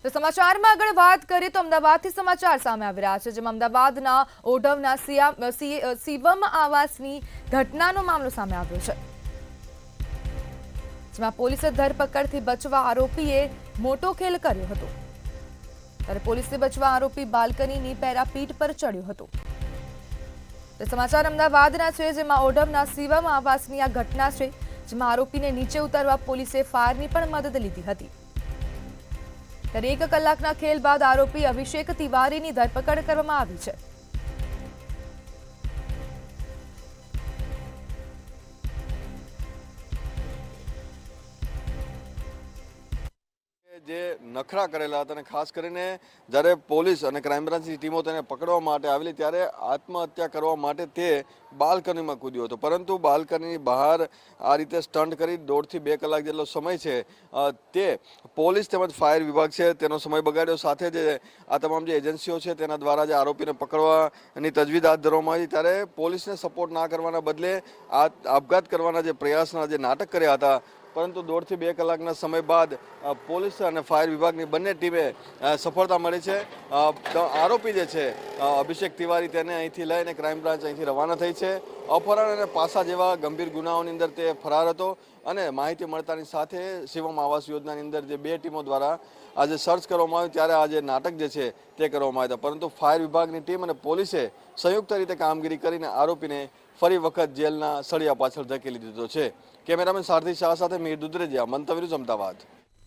તો સમાચારમાં આગળ વાત કરીએ તો અમદાવાદથી સમાચાર સામે આવી રહ્યા છે, જેમાં અમદાવાદના ઓઢવના શિવમ આવાસની ઘટનાનો મામલો સામે આવ્યો છે, જેમાં પોલીસે ધરપકડથી બચવા આરોપીએ મોટો ખેલ કર્યો હતો। ત્યારે પોલીસે બચવા આરોપી બાલ્કનીની પેરાપીટ પર ચડ્યો હતો। તો સમાચાર અમદાવાદના છે, જેમાં ઓઢવના શિવમ આવાસની આ ઘટના છે, જેમાં આરોપીને નીચે ઉતારવા પોલીસે ફાયરની પણ મદદ લીધી હતી। ત્યારે 1 કલાકના ખેલ બાદ આરોપી અભિષેક તિવારીની ધરપકડ કરવામાં આવી છે। જે નખરા કરેલા હતા અને ખાસ કરીને જ્યારે પોલીસ અને ક્રાઇમ બ્રાન્ચની ટીમો તેને પકડવા માટે આવેલી ત્યારે આત્મહત્યા કરવા માટે તે બાલ્કનીમાં કૂદ્યો હતો, પરંતુ બાલ્કનીની બહાર આ રીતે સ્ટન્ટ કરી 1.5 થી 2 કલાક જેટલો સમય છે તે પોલીસ તેમજ ફાયર વિભાગ છે તેનો સમય બગાડ્યો। સાથે જ આ તમામ જે એજન્સીઓ છે તેના દ્વારા જે આરોપીને પકડવાની તજવીજ હાથ ધરવામાં આવી, ત્યારે પોલીસને સપોર્ટ ના કરવાના બદલે આપઘાત કરવાના જે પ્રયાસના જે નાટક કર્યા હતા, પરંતુ 1.5 થી 2 કલાકના સમય બાદ પોલીસ અને ફાયર વિભાગની બંને ટીમે સફળતા મળી છે। આરોપી જે છે અભિષેક તિવારી તેને અહીંથી લઈને ક્રાઇમ બ્રાન્ચ અહીંથી રવાના થઈ છે। અપહરણ અને પાસા જેવા ગંભીર ગુનાઓની અંદર તે ફરાર હતો અને માહિતી મળતાની સાથે શિવમ આવાસ યોજનાની અંદર જે 2 ટીમો દ્વારા આજે સર્ચ કરવામાં આવ્યું ત્યારે આજે નાટક જે છે તે કરવામાં આવ્યા હતા, પરંતુ ફાયર વિભાગની ટીમ અને પોલીસે સંયુક્ત રીતે કામગીરી કરીને આરોપીને ફરી વખત જેલના સળિયા પાછળ ધકેલી દીધો છે। કેમેરામેન સારથી શાહ સાથે મીર દુધરેજિયા, મંતવ્ય ન્યૂઝ, અમદાવાદ।